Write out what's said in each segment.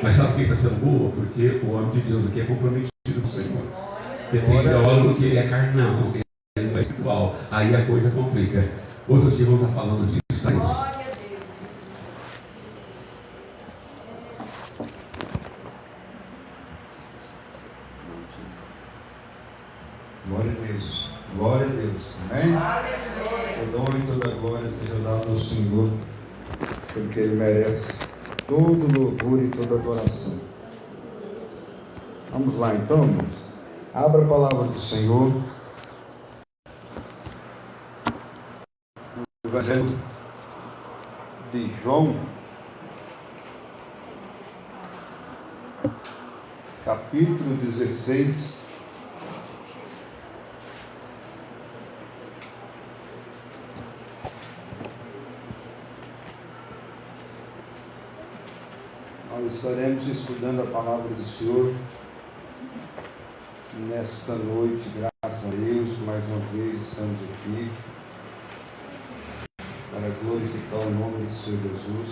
Mas sabe por que está sendo boa? Porque o homem de Deus aqui é comprometido com o Senhor. Porque tem teólogo que ele é carnal, ele não é espiritual. Aí a coisa complica. Outro dia vamos estar falando disso, tá, irmãos? Glória a Deus, glória a Deus, amém? Todo honra e toda glória seja dado ao Senhor, porque Ele merece todo louvor e toda adoração. Vamos lá então, irmãos. Abra a palavra do Senhor. O Evangelho de João, capítulo 16. Nós estaremos estudando a palavra do Senhor nesta noite, graças a Deus, mais uma vez estamos aqui para glorificar o nome do Senhor Jesus.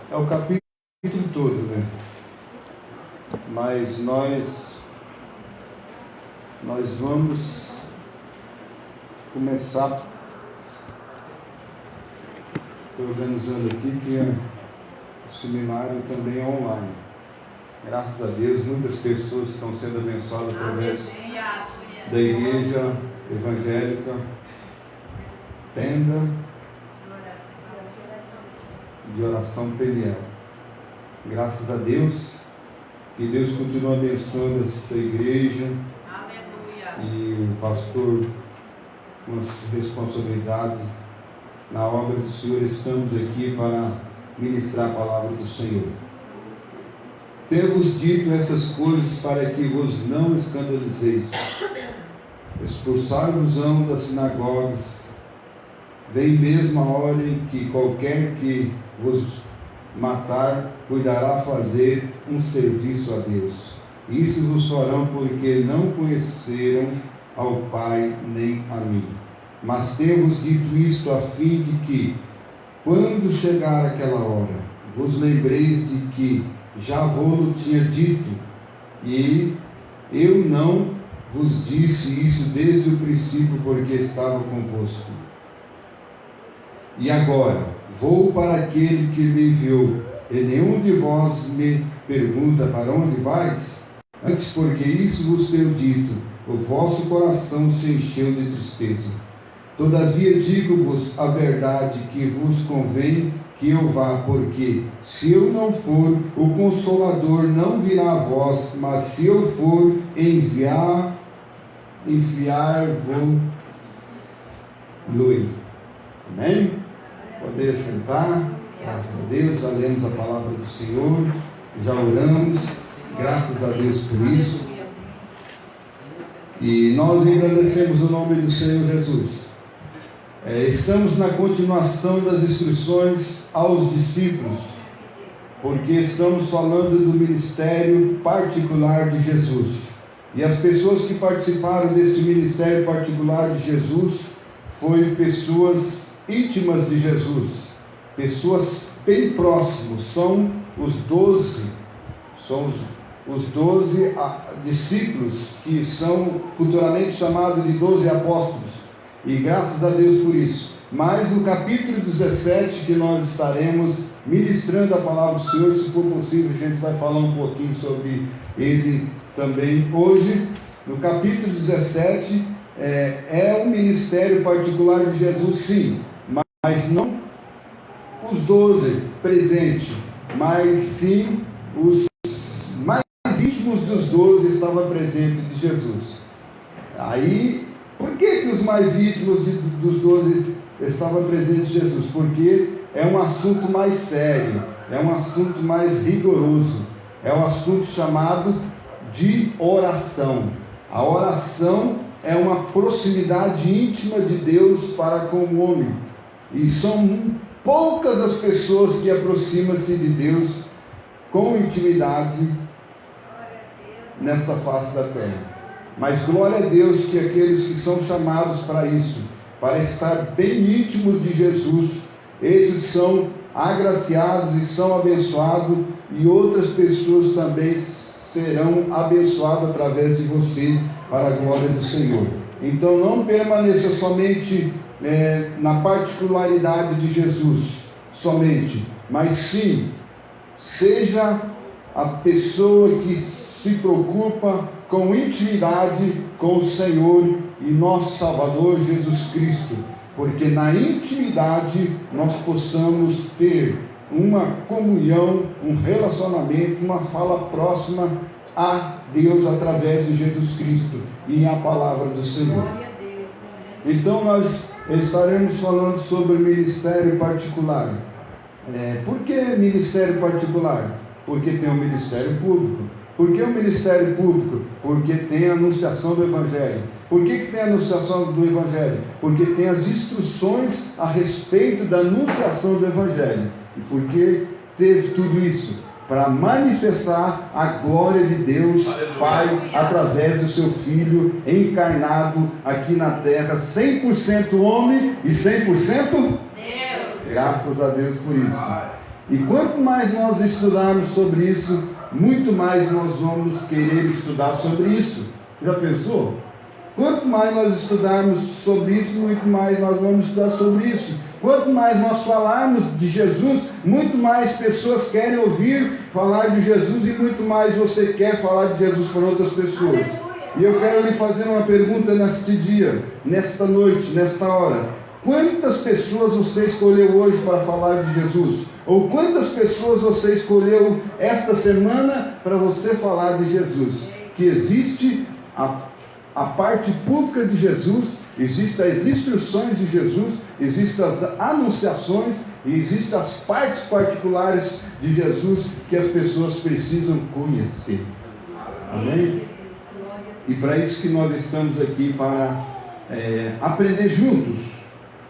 É o capítulo todo, né? Mas nós vamos começar organizando aqui que o seminário também é online. Graças a Deus, muitas pessoas estão sendo abençoadas através da igreja evangélica Tenda de Oração Peniel. Graças a Deus, que Deus continue abençoando esta igreja. E o pastor, com a responsabilidade na obra do Senhor, estamos aqui para ministrar a palavra do Senhor. Tenho-vos dito essas coisas para que vos não escandalizeis. Expulsar-vos-ão das sinagogas. Vem mesmo a hora em que qualquer que vos matar cuidará fazer um serviço a Deus. Isso vos farão porque não conheceram ao Pai nem a mim. Mas tenho-vos dito isto a fim de que, quando chegar aquela hora, vos lembreis de que já vou-lo tinha dito, e eu não vos disse isso desde o princípio, porque estava convosco. E agora, vou para aquele que me enviou, e nenhum de vós me pergunta para onde vais? Antes, porque isso vos tenho dito, o vosso coração se encheu de tristeza. Todavia digo-vos a verdade, que vos convém que eu vá, porque se eu não for, o Consolador não virá a vós, mas se eu for, enviar-vou-lo. Amém? Poder sentar, graças a Deus, já lemos a palavra do Senhor, já oramos, graças a Deus por isso. E nós agradecemos o nome do Senhor Jesus. Estamos na continuação das instruções aos discípulos, porque estamos falando do ministério particular de Jesus. E as pessoas que participaram desse ministério particular de Jesus foram pessoas íntimas de Jesus, pessoas bem próximas, são os 12 discípulos, que são futuramente chamados de 12 apóstolos, e graças a Deus por isso. Mas no capítulo 17, que nós estaremos ministrando a palavra do Senhor, se for possível a gente vai falar um pouquinho sobre ele também hoje. No capítulo 17 é um ministério particular de Jesus, sim, mas não os 12 presentes, mas sim os mais íntimos dos 12 estavam presentes de Jesus. Aí, por que os mais íntimos dos 12 estavam presentes de Jesus? Porque é um assunto mais sério, é um assunto mais rigoroso, é um assunto chamado de oração. A oração é uma proximidade íntima de Deus para com o homem, e são poucas as pessoas que aproximam-se de Deus com intimidade nesta face da terra. Mas glória a Deus que aqueles que são chamados para isso, para estar bem íntimos de Jesus, esses são agraciados e são abençoados, e outras pessoas também serão abençoadas através de você, para a glória do Senhor. Então não permaneça somente na particularidade de Jesus, somente, mas sim, seja a pessoa que se preocupa com intimidade com o Senhor e nosso Salvador Jesus Cristo, porque na intimidade nós possamos ter uma comunhão, um relacionamento, uma fala próxima a Deus através de Jesus Cristo e a palavra do Senhor. Então nós estaremos falando sobre ministério particular. Por que ministério particular? Porque tem um ministério público. Por que o ministério público? Porque tem a anunciação do Evangelho. Por que tem a anunciação do Evangelho? Porque tem as instruções a respeito da anunciação do Evangelho. E por que teve tudo isso? Para manifestar a glória de Deus, aleluia, Pai, através do seu Filho encarnado aqui na terra, 100% homem e 100% Deus. Graças a Deus por isso. E quanto mais nós estudarmos sobre isso, muito mais nós vamos querer estudar sobre isso. Já pensou? Quanto mais nós estudarmos sobre isso, muito mais nós vamos estudar sobre isso. Quanto mais nós falarmos de Jesus, muito mais pessoas querem ouvir falar de Jesus, e muito mais você quer falar de Jesus para outras pessoas. E eu quero lhe fazer uma pergunta neste dia, nesta noite, nesta hora. Quantas pessoas você escolheu hoje para falar de Jesus? Ou quantas pessoas você escolheu esta semana para você falar de Jesus? Que existe a parte pública de Jesus, existem as instruções de Jesus, existem as anunciações e existem as partes particulares de Jesus que as pessoas precisam conhecer. Amém? E para isso que nós estamos aqui, para aprender juntos,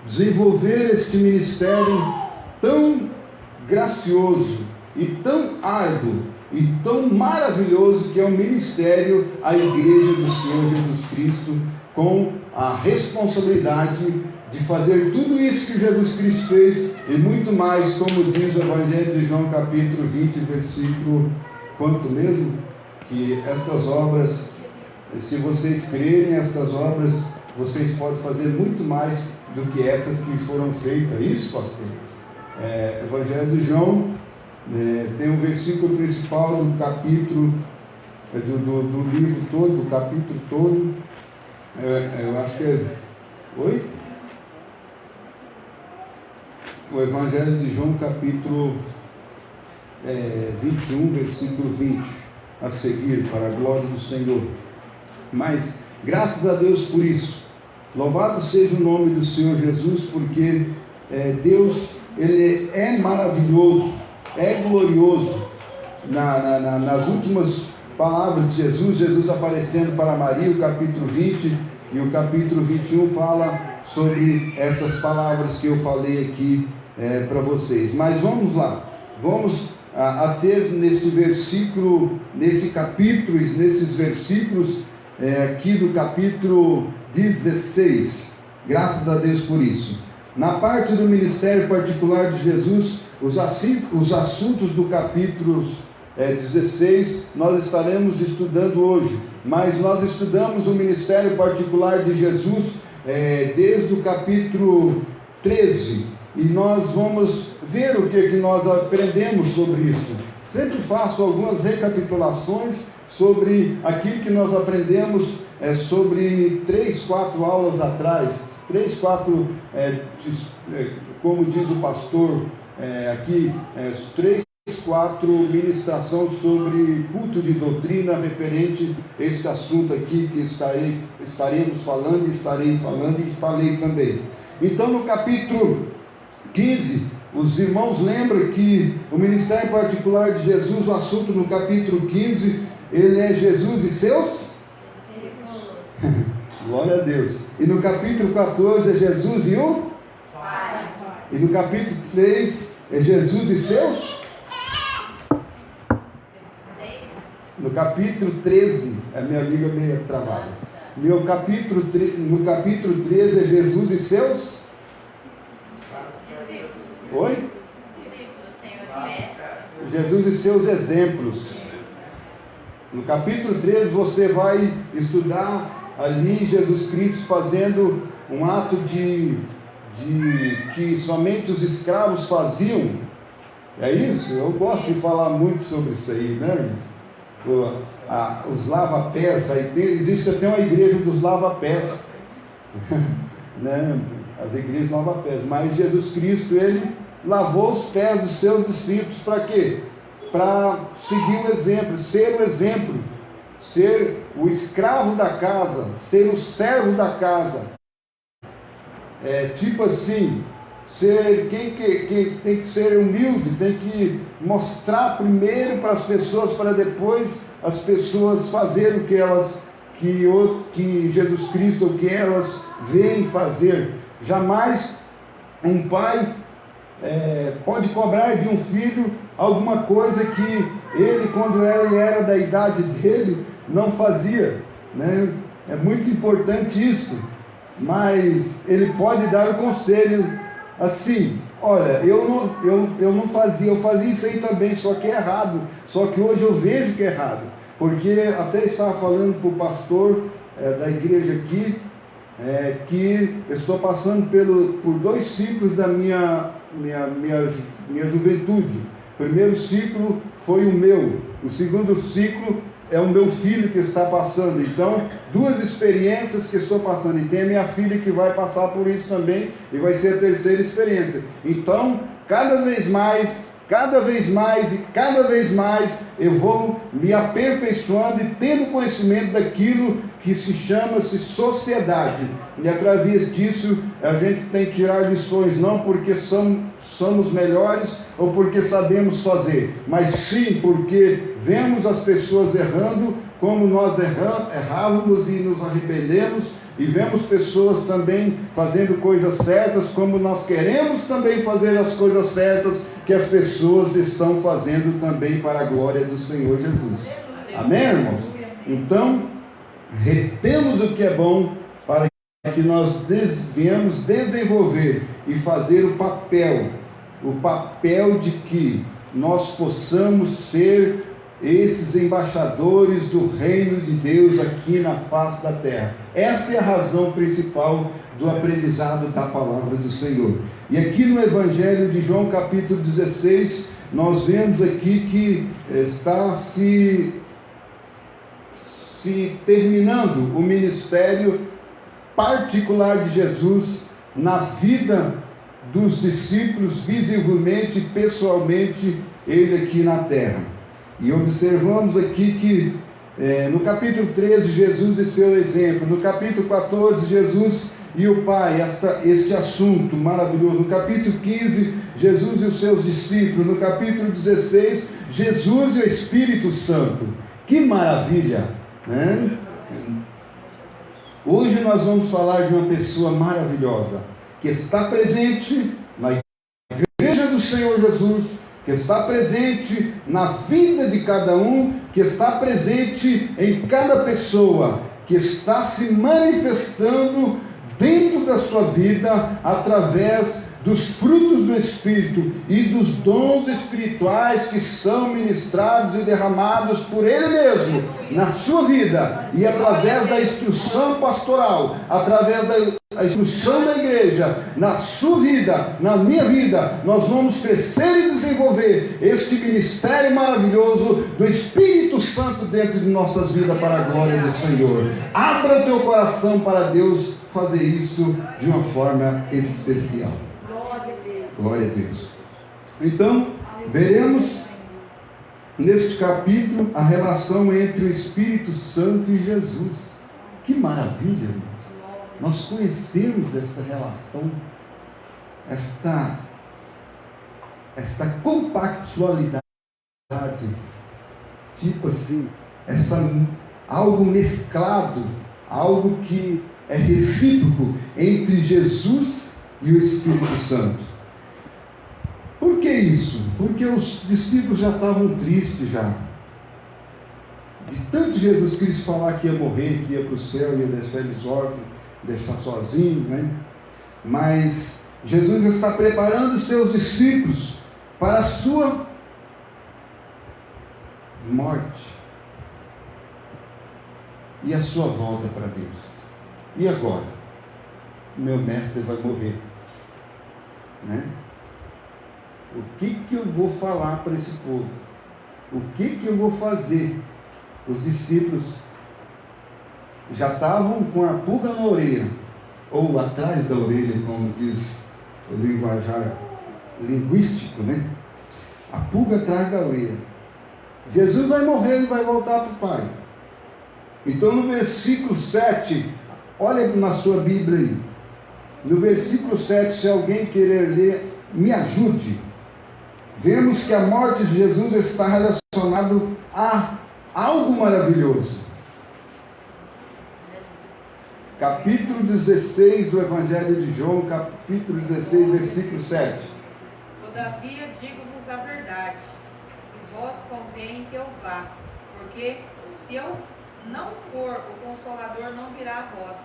desenvolver este ministério tão gracioso e tão árduo e tão maravilhoso que é o ministério à Igreja do Senhor Jesus Cristo, com a responsabilidade de fazer tudo isso que Jesus Cristo fez e muito mais, como diz o Evangelho de João capítulo 20, versículo quanto mesmo? Que estas obras, se vocês crerem estas obras, vocês podem fazer muito mais do que essas que foram feitas. Isso, pastor? Evangelho de João, tem um versículo principal do capítulo, do livro todo, do capítulo todo. Eu acho que é... Oi? O Evangelho de João, capítulo 21, versículo 20, a seguir, para a glória do Senhor. Mas, graças a Deus por isso. Louvado seja o nome do Senhor Jesus, porque Deus, Ele é maravilhoso, é glorioso. Nas últimas palavras de Jesus, Jesus aparecendo para Maria, o capítulo 20 e o capítulo 21 fala sobre essas palavras que eu falei aqui para vocês. Mas vamos lá, vamos ter nesse versículo, nesse capítulo, nesses versículos aqui do capítulo 16, graças a Deus por isso. Na parte do ministério particular de Jesus, os assuntos do capítulo 16 nós estaremos estudando hoje, mas nós estudamos o ministério particular de Jesus desde o capítulo 13, e nós vamos ver o que nós aprendemos sobre isso. Sempre faço algumas recapitulações sobre aquilo que nós aprendemos sobre 3, 4 aulas atrás, 3, 4, como diz o pastor aqui, 3, 4 ministrações sobre culto de doutrina referente a este assunto aqui que estaremos falando, estarei falando e falei também. Então no capítulo 15, os irmãos lembram que o ministério particular de Jesus, o assunto no capítulo 15, ele é Jesus e seus? Glória a Deus. E no capítulo 14 é Jesus e o Pai. E no capítulo 3 é Jesus e seus? No capítulo 13, a minha língua é meio travada. No capítulo 13 é Jesus e seus... Oi? Jesus e seus exemplos. No capítulo 13 você vai estudar ali Jesus Cristo fazendo um ato de que somente os escravos faziam. É isso? Eu gosto de falar muito sobre isso aí, né? Os lava-pés, existe até uma igreja dos lava-pés, né? As igrejas lava-pés, mas Jesus Cristo, ele lavou os pés dos seus discípulos, para quê? Para seguir o exemplo, ser o escravo da casa, ser o servo da casa, tipo assim, quem tem que ser humilde, tem que mostrar primeiro para as pessoas, para depois as pessoas fazerem que Jesus Cristo, o que elas veem fazer. Jamais um pai pode cobrar de um filho alguma coisa que ele, quando ele era da idade dele, não fazia, né? É muito importante isso, mas ele pode dar o conselho assim: olha, eu não fazia, eu fazia isso aí também, só que é errado, só que hoje eu vejo que é errado, porque até estava falando para o pastor da igreja aqui, que eu estou passando por 2 ciclos da minha juventude. O primeiro ciclo foi o meu, o segundo ciclo é o meu filho que está passando. Então, 2 experiências que estou passando, e tem a minha filha que vai passar por isso também, e vai ser a 3ª experiência. Então, cada vez mais eu vou me aperfeiçoando e tendo conhecimento daquilo que se chama-se sociedade, e através disso a gente tem que tirar lições, não porque somos melhores ou porque sabemos fazer, mas sim porque vemos as pessoas errando como nós errávamos e nos arrependemos, e vemos pessoas também fazendo coisas certas como nós queremos também fazer as coisas certas que as pessoas estão fazendo também para a glória do Senhor Jesus. Amém, irmãos? Então, retemos o que é bom para que nós venhamos desenvolver e fazer o papel de que nós possamos ser esses embaixadores do reino de Deus aqui na face da terra. Esta é a razão principal do aprendizado da palavra do Senhor. E aqui no Evangelho de João, capítulo 16, nós vemos aqui que está se terminando o ministério particular de Jesus na vida dos discípulos, visivelmente, pessoalmente, ele aqui na terra. E observamos aqui que no capítulo 13, Jesus e seu exemplo. No capítulo 14, Jesus e o Pai, este assunto maravilhoso. No capítulo 15, Jesus e os seus discípulos. No capítulo 16, Jesus e o Espírito Santo. Que maravilha, né? Hoje nós vamos falar de uma pessoa maravilhosa, que está presente na igreja do Senhor Jesus, que está presente na vida de cada um, que está presente em cada pessoa, que está se manifestando dentro da sua vida através dos frutos do Espírito e dos dons espirituais que são ministrados e derramados por Ele mesmo na sua vida, e através da instrução pastoral, através da instrução da igreja, na sua vida, na minha vida, nós vamos crescer e desenvolver este ministério maravilhoso do Espírito Santo dentro de nossas vidas para a glória do Senhor. Abra o teu coração para Deus fazer isso de uma forma especial. Glória a Deus. Então, veremos neste capítulo a relação entre o Espírito Santo e Jesus. Que maravilha, irmãos! Nós conhecemos esta relação, esta compactualidade, tipo assim, algo mesclado, algo que é recíproco entre Jesus e o Espírito Santo. Por que isso? Porque os discípulos já estavam tristes já. De tanto Jesus Cristo falar que ia morrer, que ia para o céu, ia deixar eles órfãos, deixar sozinhos, né? Mas Jesus está preparando os seus discípulos para a sua morte e a sua volta para Deus. E agora? Meu mestre vai morrer, né? O que eu vou falar para esse povo? O que eu vou fazer? Os discípulos já estavam com a pulga na orelha, ou atrás da orelha, como diz o linguajar linguístico, né? A pulga atrás da orelha. Jesus vai morrer e vai voltar para o Pai. Então no versículo 7, olha na sua Bíblia aí. No versículo 7, se alguém querer ler, me ajude. Vemos que a morte de Jesus está relacionado a algo maravilhoso. Capítulo 16 do Evangelho de João, capítulo 16, versículo 7. Todavia digo-vos a verdade, que vós convém que eu vá, porque se eu não for, o Consolador não virá a vós,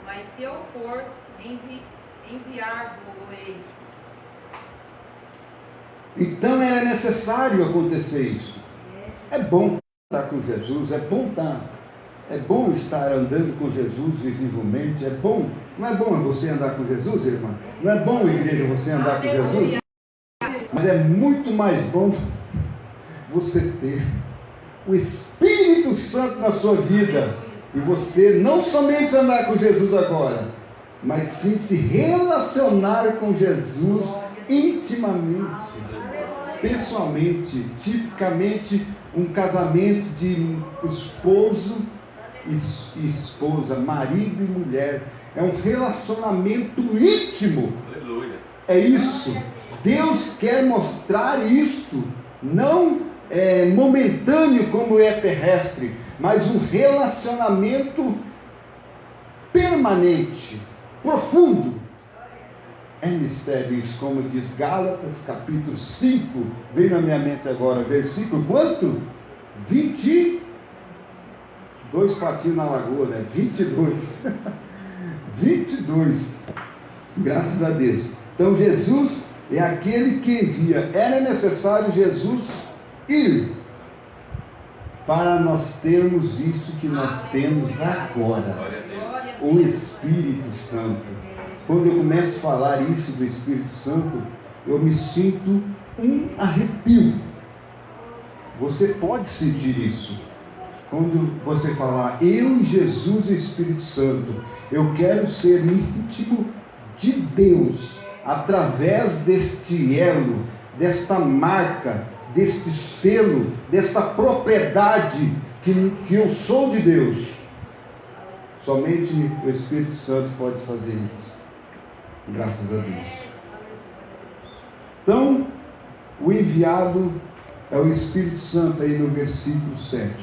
mas se eu for, enviar-vos-ei. Então era necessário acontecer isso. É bom estar com Jesus, é bom estar andando com Jesus visivelmente, é bom. Não é bom você andar com Jesus, irmã? Não é bom, igreja, você andar com Jesus? Mas é muito mais bom você ter o Espírito Santo na sua vida e você não somente andar com Jesus agora, mas sim se relacionar com Jesus intimamente, pessoalmente, tipicamente um casamento de esposo e esposa, marido e mulher, é um relacionamento íntimo. Aleluia. É isso. Deus quer mostrar isto, não momentâneo como é terrestre, mas um relacionamento permanente, profundo. É mistério isso, como diz Gálatas, capítulo 5, veio na minha mente agora, versículo quanto? 22 patinhos na lagoa, né? 22. 22. Graças a Deus. Então Jesus é aquele que envia. Era necessário Jesus ir para nós termos isso que nós temos agora. O Espírito Santo. Quando eu começo a falar isso do Espírito Santo, eu me sinto um arrepio. Você pode sentir isso. Quando você falar, eu e Jesus e Espírito Santo, eu quero ser íntimo de Deus, através deste elo, desta marca, deste selo, desta propriedade que eu sou de Deus. Somente o Espírito Santo pode fazer isso. Graças a Deus. Então, o enviado é o Espírito Santo aí no versículo 7.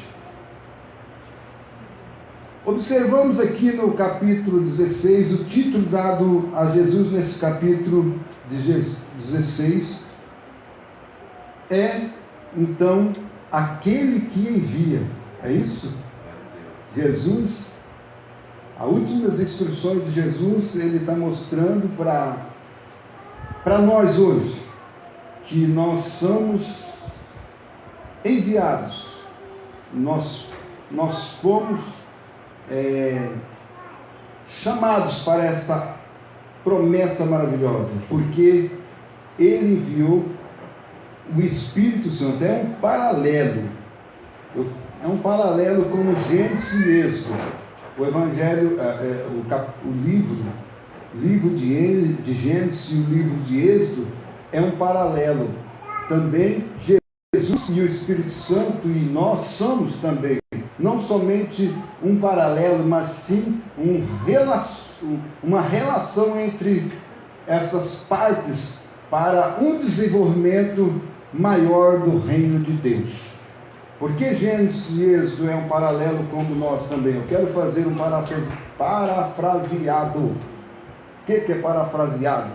Observamos aqui no capítulo 16, o título dado a Jesus nesse capítulo 16 é, então, aquele que envia. É isso? Jesus, as últimas instruções de Jesus, ele está mostrando para nós hoje, que nós somos enviados. Nós fomos chamados para esta promessa maravilhosa, porque ele enviou o Espírito Santo. É um paralelo, como Gênesis e Êxodo. O Evangelho, o livro de Gênesis e o livro de Êxodo é um paralelo. Também Jesus e o Espírito Santo e nós somos também, não somente um paralelo, mas sim uma relação entre essas partes para um desenvolvimento maior do reino de Deus. Porque Gênesis e Êxodo é um paralelo como nós também. Eu quero fazer um parafraseado. O que é parafraseado?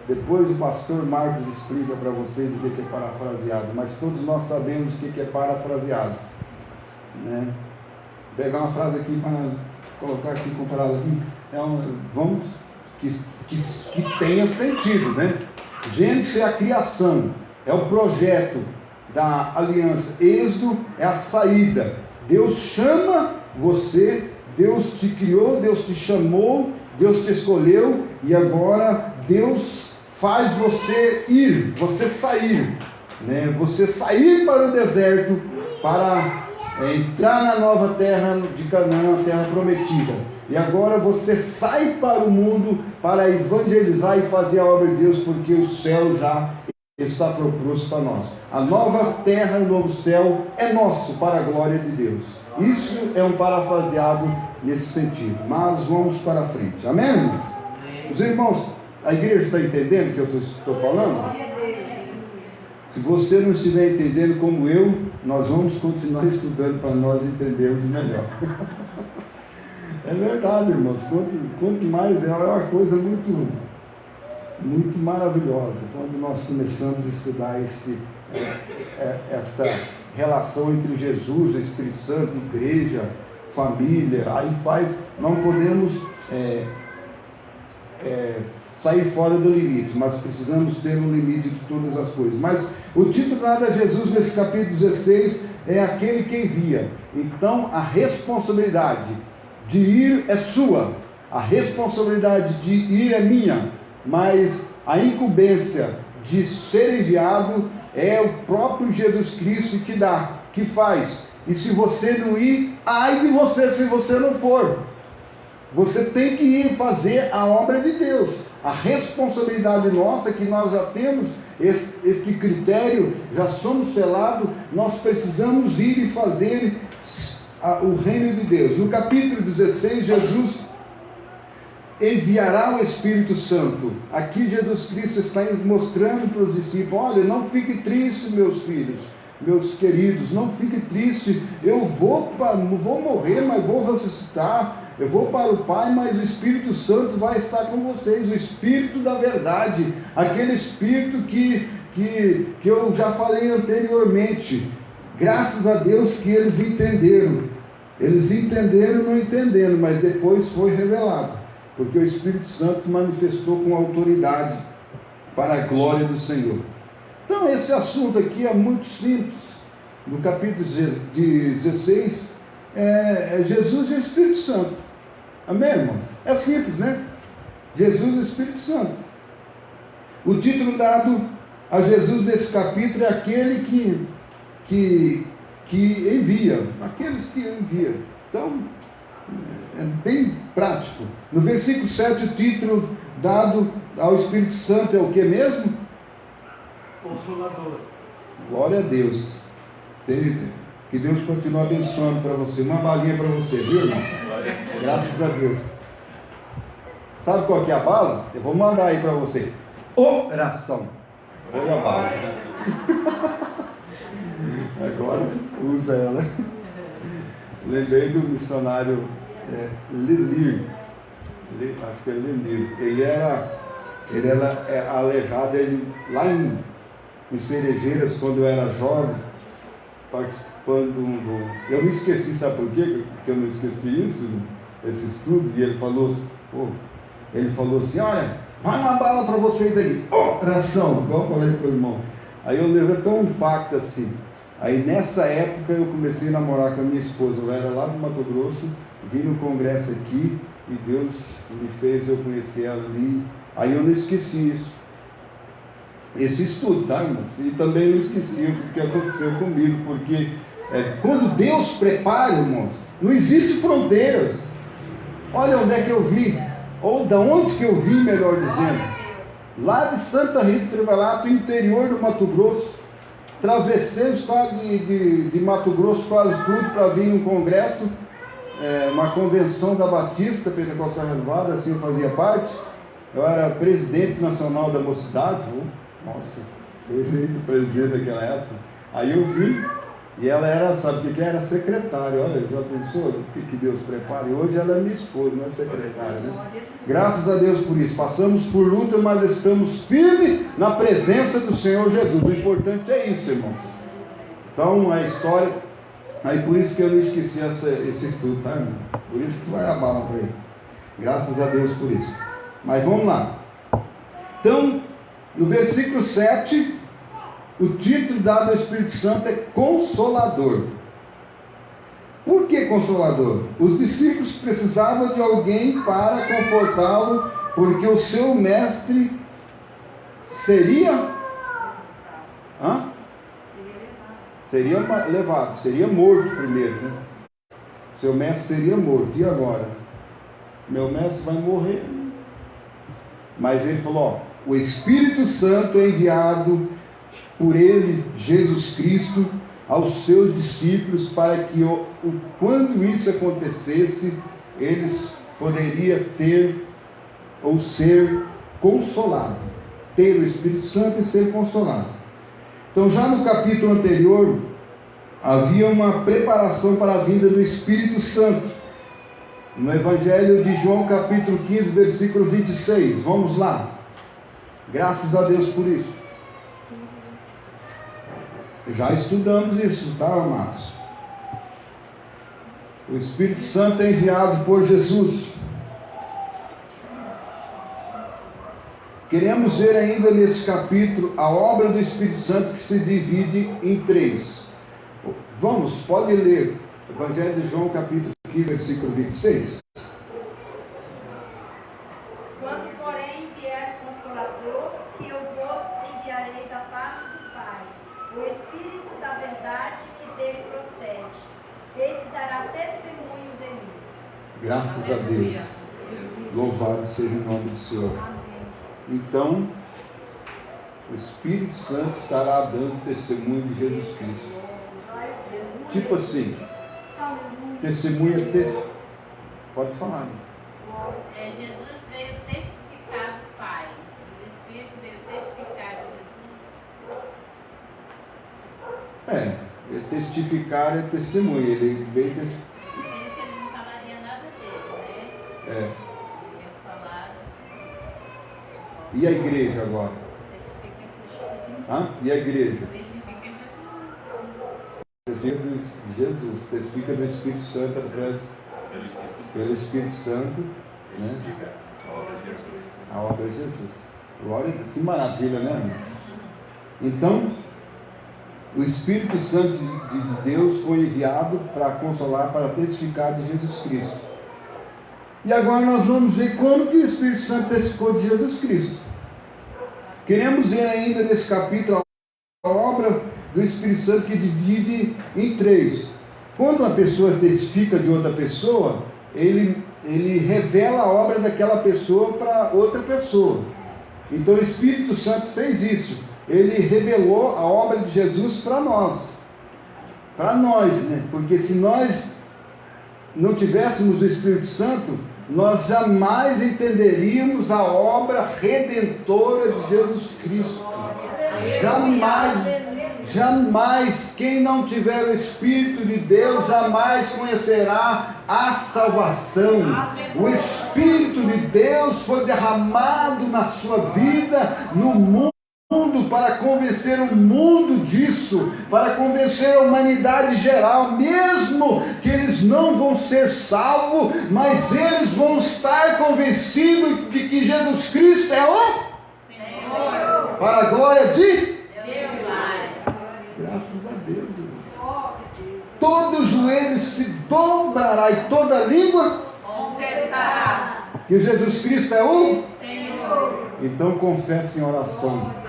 Depois o pastor Marcos explica para vocês o que é parafraseado, mas todos nós sabemos o que é parafraseado. né? Vou pegar uma frase aqui para colocar aqui, comparada aqui. Vamos que tenha sentido, né? Gênesis é a criação, é o projeto da aliança. Êxodo é a saída. Deus chama você, Deus te criou, Deus te chamou, Deus te escolheu, e agora Deus faz você ir, você sair, né? Você sair para o deserto, para entrar na nova terra de Canaã, a terra prometida. E agora você sai para o mundo para evangelizar e fazer a obra de Deus, porque o céu já está proposto para nós. A nova terra e o novo céu é nosso, para a glória de Deus. Isso é um parafraseado nesse sentido. Mas vamos para frente. Amém, irmãos? Os irmãos, a igreja está entendendo o que eu estou falando? Se você não estiver entendendo como eu, nós vamos continuar estudando para nós entendermos melhor. É verdade, irmãos. Quanto mais, é uma coisa muito maravilhosa quando nós começamos a estudar esta relação entre Jesus, o Espírito Santo, igreja, família. Aí não podemos sair fora do limite, mas precisamos ter um limite de todas as coisas. Mas o título dado a Jesus nesse capítulo 16 é aquele que envia. Então a responsabilidade de ir é sua, a responsabilidade de ir é minha, mas a incumbência de ser enviado é o próprio Jesus Cristo que dá, que faz. E se você não ir, ai de você se você não for. Você tem que ir fazer a obra de Deus. A responsabilidade nossa é que nós já temos este critério, já somos selados, nós precisamos ir e fazer o reino de Deus. No capítulo 16, Jesus enviará o Espírito Santo. Aqui Jesus Cristo está mostrando para os discípulos: olha, não fique triste, meus filhos, meus queridos, não fique triste, eu vou morrer, mas vou ressuscitar, eu vou para o Pai, mas o Espírito Santo vai estar com vocês, o Espírito da verdade, aquele Espírito que eu já falei anteriormente. Graças a Deus que eles entenderam não entendendo, mas depois foi revelado, porque o Espírito Santo manifestou com autoridade para a glória do Senhor. Então esse assunto aqui é muito simples. No capítulo 16 é Jesus e o Espírito Santo. Amém, irmãos? É simples, né? Jesus e o Espírito Santo. O título dado a Jesus nesse capítulo é aquele que envia, aqueles que envia. Então é bem prático. No versículo 7 o título dado ao Espírito Santo é o que mesmo? Consolador. Glória a Deus. Que Deus continue abençoando para você. Uma balinha para você, viu, irmão? Graças a Deus. Sabe qual que é a bala? Eu vou mandar aí para você. Oração. Foi a bala. Agora usa ela. Lembrei do missionário Lenir. Acho que é Lenir. Ele era aleijado lá em Cerejeiras, quando eu era jovem, participando eu me esqueci, sabe por quê que eu não esqueci isso, esse estudo? E ele falou assim: olha, vai uma bala para vocês aí, oração, igual eu falei para o irmão. Aí eu levei tão um pacto assim. Aí nessa época eu comecei a namorar com a minha esposa. Eu era lá do Mato Grosso, vim no congresso aqui, e Deus me fez eu conhecer ela ali. Aí eu não esqueci isso, esse estudo, tá, irmãos? E também não esqueci o que aconteceu comigo, porque quando Deus prepara, irmãos, não existe fronteiras. Olha onde é que eu vim, ou da onde que eu vim, melhor dizendo. Lá de Santa Rita do Trevelato, interior do Mato Grosso. Travessei o estado de Mato Grosso quase tudo para vir num congresso, uma convenção da Batista Pentecostal Renovada, assim eu fazia parte. Eu era presidente nacional da mocidade. Foi eleito presidente daquela época. Aí eu vim, e ela era, sabe o que era? Secretária. Olha, já pensou o que Deus prepara? E hoje ela é minha esposa, não é secretária, né? Graças a Deus por isso. Passamos por luta, mas estamos firmes na presença do Senhor Jesus. O importante é isso, irmãos. Então a história Aí por isso que eu não esqueci esse estudo, tá, irmão? Por isso que vai a bala para ele. Graças a Deus por isso. Mas vamos lá. Então, no versículo 7, o título dado ao Espírito Santo é Consolador. Por que Consolador? Os discípulos precisavam de alguém para confortá-lo, porque o seu mestre seria levado, seria morto primeiro, né? Seu mestre seria morto. E agora? Meu mestre vai morrer. Mas ele falou, ó, o Espírito Santo é enviado por ele, Jesus Cristo, aos seus discípulos, para que quando isso acontecesse, eles poderiam ter ou ser consolados. Ter o Espírito Santo e ser consolado. Então, já no capítulo anterior, havia uma preparação para a vinda do Espírito Santo. No Evangelho de João, capítulo 15, versículo 26. Vamos lá. Graças a Deus por isso. Já estudamos isso, tá, amados? O Espírito Santo é enviado por Jesus. Queremos ver ainda nesse capítulo a obra do Espírito Santo, que se divide em 3. Vamos, pode ler Evangelho de João, capítulo 15, versículo 26. Quando, porém, vier o Consolador, que eu vos enviarei da parte do Pai, o Espírito da verdade que dele procede, esse dará testemunho de mim. Graças a Deus. Louvado seja o nome do Senhor. Então, o Espírito Santo estará dando testemunho de Jesus Cristo. Tipo assim, testemunha, pode falar. Jesus veio testificar do Pai. O Espírito veio testificar de Jesus. Testificar é testemunha. Ele veio testificar. Ele não falaria nada dele, né? É. Ele ia falar. E a igreja agora? E a igreja? Testifica de Jesus, testifica do Espírito Santo através pelo Espírito Santo, né? A obra de Jesus. Glória a Deus, que maravilha, né, irmãos? Então, o Espírito Santo de Deus foi enviado para consolar, para testificar de Jesus Cristo. E agora nós vamos ver como que o Espírito Santo testificou de Jesus Cristo. Queremos ver ainda nesse capítulo a obra do Espírito Santo, que divide em 3. Quando uma pessoa testifica de outra pessoa, ele revela a obra daquela pessoa para outra pessoa. Então o Espírito Santo fez isso. Ele revelou a obra de Jesus para nós. Para nós, né? Porque se nós não tivéssemos o Espírito Santo, nós jamais entenderíamos a obra redentora de Jesus Cristo. Jamais, quem não tiver o Espírito de Deus, jamais conhecerá a salvação. O Espírito de Deus foi derramado na sua vida, no mundo, para convencer o mundo disso, para convencer a humanidade geral, mesmo que eles não vão ser salvos, mas eles vão estar convencidos de que Jesus Cristo é o Senhor, para a glória de Deus. Graças a Deus, irmão. Todo joelho se dobrará e toda língua confessará que Jesus Cristo é o Senhor. Então confesse em oração.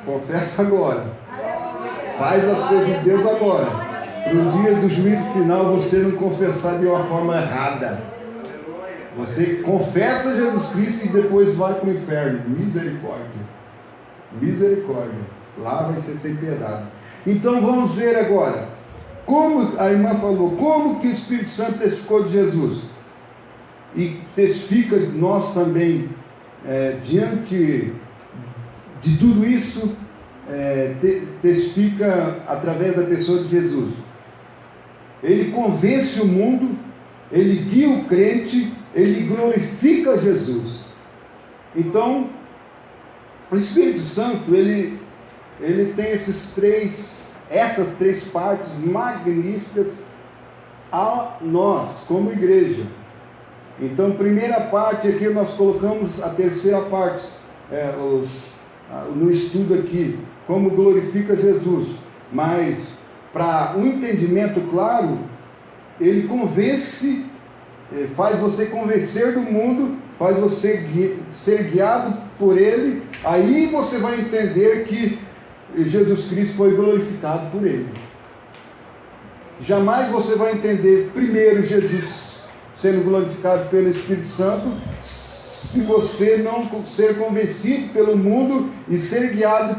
Confessa agora. Faz as coisas de Deus agora. Para o dia do juízo final você não confessar de uma forma errada. Você confessa Jesus Cristo e depois vai para o inferno. Misericórdia. Misericórdia. Lá vai ser sem piedade. Então vamos ver agora. Como a irmã falou, como que o Espírito Santo testificou de Jesus? E testifica nós também, diante de tudo isso, testifica através da pessoa de Jesus. Ele convence o mundo, ele guia o crente, ele glorifica Jesus. Então, o Espírito Santo, ele tem esses 3 essas 3 partes magníficas a nós, como igreja. Então, primeira parte aqui, nós colocamos a terceira parte no estudo aqui, como glorifica Jesus. Mas, para um entendimento claro, ele convence, faz você convencer do mundo, faz você ser guiado por ele. Aí você vai entender que Jesus Cristo foi glorificado por ele. Jamais você vai entender primeiro Jesus sendo glorificado pelo Espírito Santo se você não ser convencido pelo mundo e ser guiado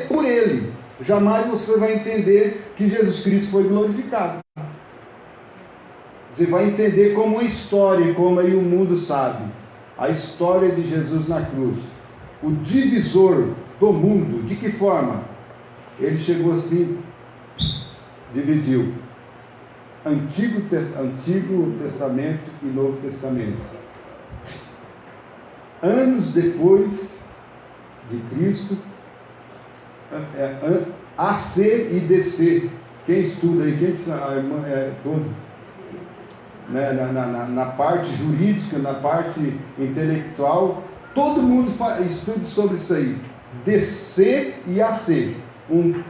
por ele. Jamais você vai entender que Jesus Cristo foi glorificado. Você vai entender como uma história, como aí o mundo sabe. A história de Jesus na cruz. O divisor do mundo. De que forma? Ele chegou assim, dividiu Antigo Testamento e Novo Testamento. Anos depois de Cristo, AC e DC. Quem estuda aí? A irmã toda? Na parte jurídica, na parte intelectual, todo mundo estuda sobre isso aí. DC e AC.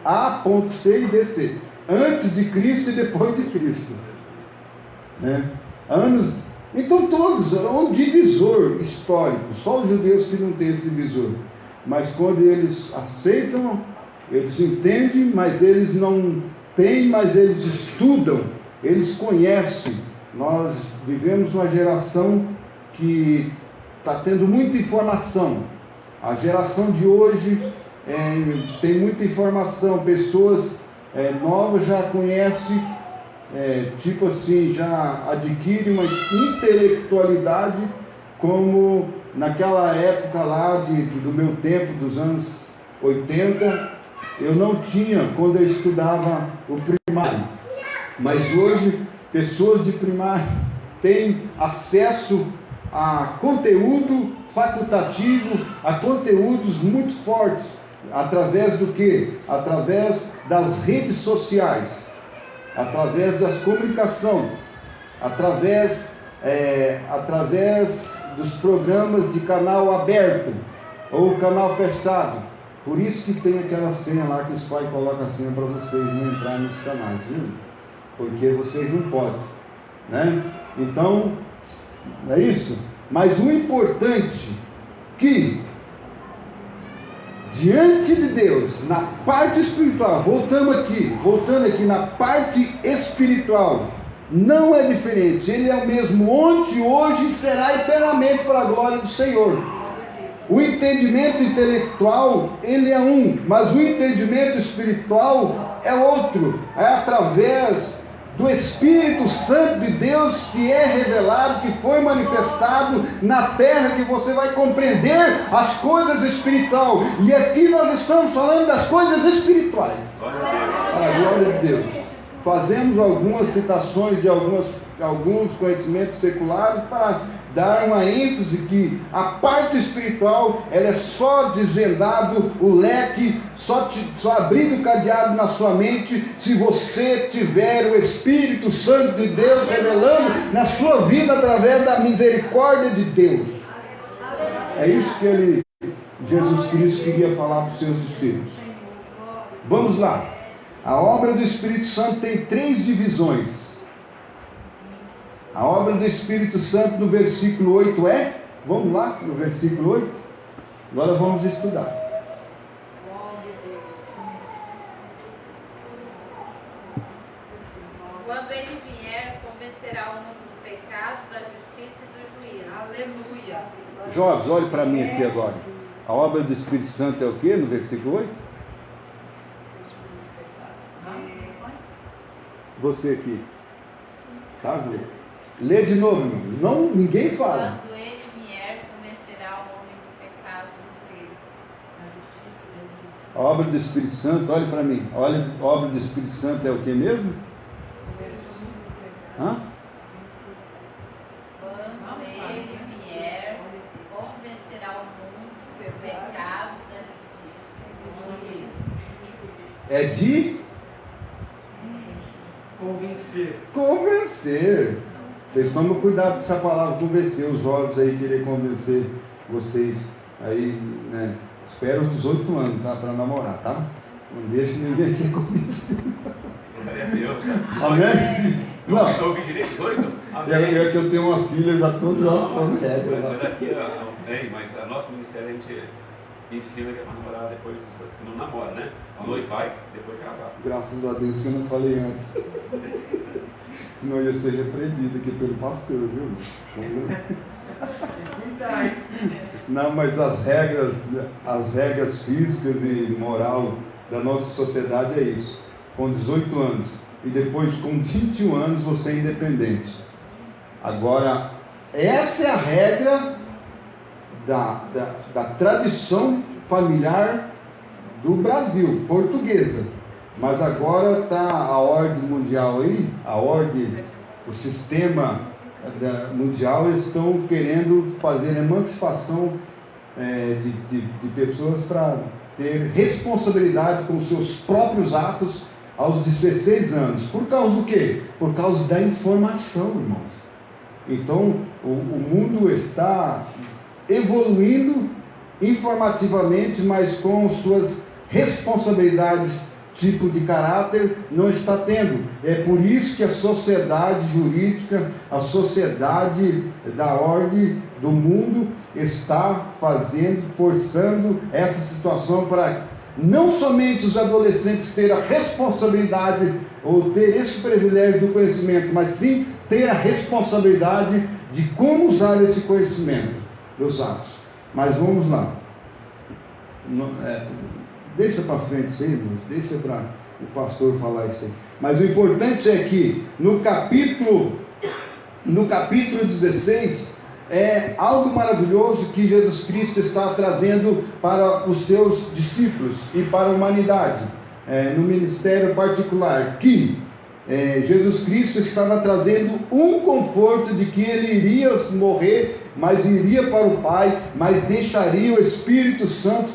A.C e DC. Antes de Cristo e depois de Cristo. Então todos, é um divisor histórico. Só os judeus que não têm esse divisor. Mas quando eles aceitam, eles entendem, mas eles não têm, mas eles estudam, eles conhecem. Nós vivemos uma geração que está tendo muita informação. A geração de hoje tem muita informação. Pessoas novas já conhecem, tipo assim, já adquirem uma intelectualidade como naquela época lá do meu tempo, dos anos 80, eu não tinha quando eu estudava o primário. Mas hoje, pessoas de primário têm acesso a conteúdo facultativo, a conteúdos muito fortes. Através do quê? Através das redes sociais, através das comunicações, através dos programas de canal aberto ou canal fechado. Por isso que tem aquela senha lá que os pais colocam a senha para vocês não entrarem nos canais, viu? Porque vocês não podem, né? Então, é isso. Mas o importante que diante de Deus, na parte espiritual, voltando aqui na parte espiritual, não é diferente. Ele é o mesmo ontem, hoje e será eternamente para a glória do Senhor. O entendimento intelectual, ele é um, mas o entendimento espiritual é outro. É através do Espírito Santo de Deus que é revelado, que foi manifestado na terra, que você vai compreender as coisas espirituais. E aqui nós estamos falando das coisas espirituais. Para a glória de Deus. Fazemos algumas citações de alguns conhecimentos seculares para dar uma ênfase que a parte espiritual, ela é só desvendado o leque, só abrindo o cadeado na sua mente, se você tiver o Espírito Santo de Deus revelando na sua vida através da misericórdia de Deus. É isso que Jesus Cristo queria falar para os seus discípulos. Vamos lá. A obra do Espírito Santo tem 3 divisões. A obra do Espírito Santo no versículo 8 vamos lá, no versículo 8, agora vamos estudar. Quando ele vier, convencerá o mundo do pecado, da justiça e do juízo. Aleluia. Jovens, olhe para mim aqui agora. A obra do Espírito Santo é o que no versículo 8? Você aqui. Tá, Viu? Lê de novo, irmão. Não, ninguém fala. Quando ele vier, convencerá o homem do pecado, do juízo, da justiça e do juízo. A obra do Espírito Santo, olhe para mim. Olha, a obra do Espírito Santo é o que mesmo? Hã? Quando ele vier, convencerá o mundo do pecado, da justiça e do juízo. É de Convencer. Vocês tomam cuidado com essa palavra, convencer. Os jovens aí querer convencer vocês aí, né? Espera os 18 anos, tá? Para namorar, tá? Não deixe ninguém ser convencido. Amém? Não. Eu ouvi direito 18? É que eu tenho uma filha, eu já estou falando regra. Mas aqui não tem, mas o nosso ministério a gente ensina que é para namorar depois, que não namora, né? A noiva vai, depois casar. Graças a Deus que eu não falei antes. Senão eu ia ser repreendido aqui pelo pastor, viu? Não, mas as regras físicas e moral da nossa sociedade é isso. Com 18 anos e depois com 21 anos você é independente. Agora, essa é a regra da tradição familiar do Brasil, portuguesa. Mas agora está a ordem mundial aí, o sistema mundial estão querendo fazer emancipação de pessoas para ter responsabilidade com seus próprios atos aos 16 anos. Por causa do quê? Por causa da informação, irmãos. Então, o mundo está evoluindo informativamente, mas com suas responsabilidades, tipo de caráter, não está tendo. É por isso que a sociedade jurídica, a sociedade da ordem do mundo está forçando essa situação para não somente os adolescentes terem a responsabilidade ou ter esse privilégio do conhecimento, mas sim ter a responsabilidade de como usar esse conhecimento dos atos. Mas vamos lá. Deixa para frente isso aí, irmãos. Deixa para o pastor falar isso aí. Mas o importante é que no capítulo 16 é algo maravilhoso que Jesus Cristo está trazendo para os seus discípulos e para a humanidade, no ministério particular, que Jesus Cristo estava trazendo um conforto de que ele iria morrer, mas iria para o Pai, mas deixaria o Espírito Santo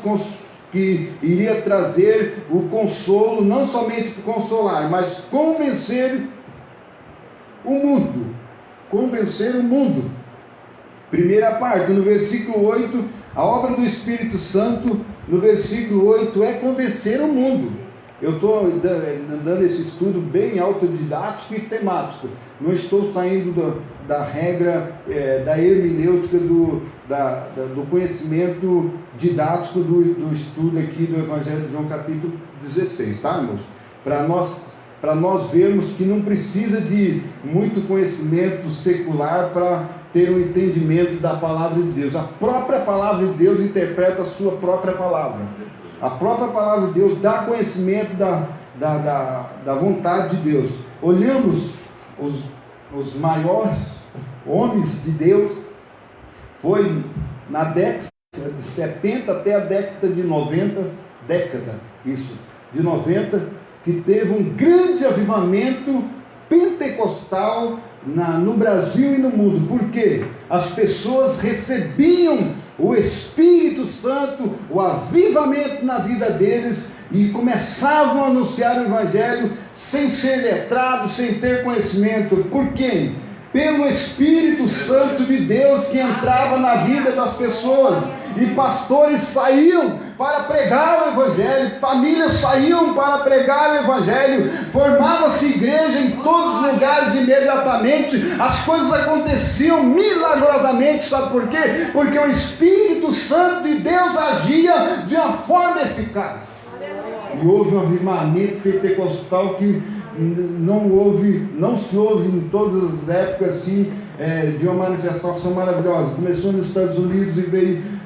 que iria trazer o consolo, não somente para consolar, mas convencer o mundo. Convencer o mundo. Primeira parte, no versículo 8, a obra do Espírito Santo, no versículo 8, é convencer o mundo. Eu estou dando esse estudo bem autodidático e temático. Não estou saindo da regra da hermenêutica do conhecimento didático do estudo aqui do Evangelho de João capítulo 16, tá, irmãos? Para nós vermos que não precisa de muito conhecimento secular para ter um entendimento da palavra de Deus. A própria palavra de Deus interpreta a sua própria palavra. A própria palavra de Deus dá conhecimento da vontade de Deus. Olhamos os maiores homens de Deus, foi na década de 70 até a década de 90, de 90, que teve um grande avivamento pentecostal no Brasil e no mundo. Por quê? As pessoas recebiam o Espírito Santo, o avivamento na vida deles, e começavam a anunciar o Evangelho sem ser letrados, sem ter conhecimento. Por quê? Pelo Espírito Santo de Deus que entrava na vida das pessoas, e pastores saíam para pregar o Evangelho, famílias saíam para pregar o Evangelho, formava-se igreja em todos os lugares imediatamente, as coisas aconteciam milagrosamente. Sabe por quê? Porque o Espírito Santo de Deus agia de uma forma eficaz. E houve um avivamento pentecostal que não se ouve em todas as épocas assim, de uma manifestação maravilhosa. Começou nos Estados Unidos e veio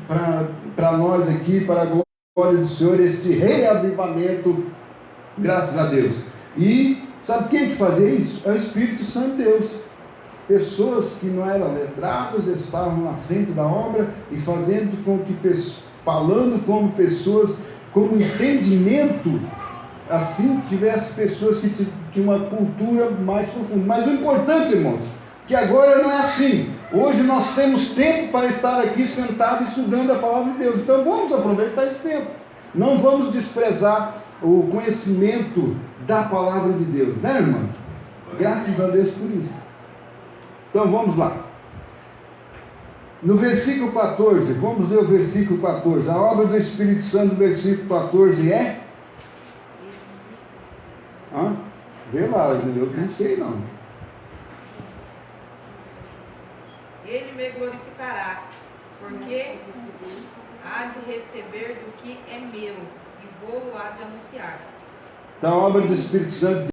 para nós aqui, para a glória do Senhor, este reavivamento, graças a Deus. E sabe quem que fazia isso? É o Espírito Santo de Deus. Pessoas que não eram letradas estavam na frente da obra e falando como pessoas com entendimento, assim tivesse pessoas que tinham uma cultura mais profunda. Mas o importante, irmãos, que agora não é assim. Hoje nós temos tempo para estar aqui sentado estudando a palavra de Deus. Então vamos aproveitar esse tempo. Não vamos desprezar o conhecimento da palavra de Deus, né, irmãos? Graças a Deus por isso. Então vamos lá. No versículo 14, vamos ler o versículo 14. A obra do Espírito Santo, versículo 14 é? Vê lá, eu não sei não. Ele me glorificará, porque há de receber do que é meu, e vou-lo há de anunciar. Então a obra do Espírito Santo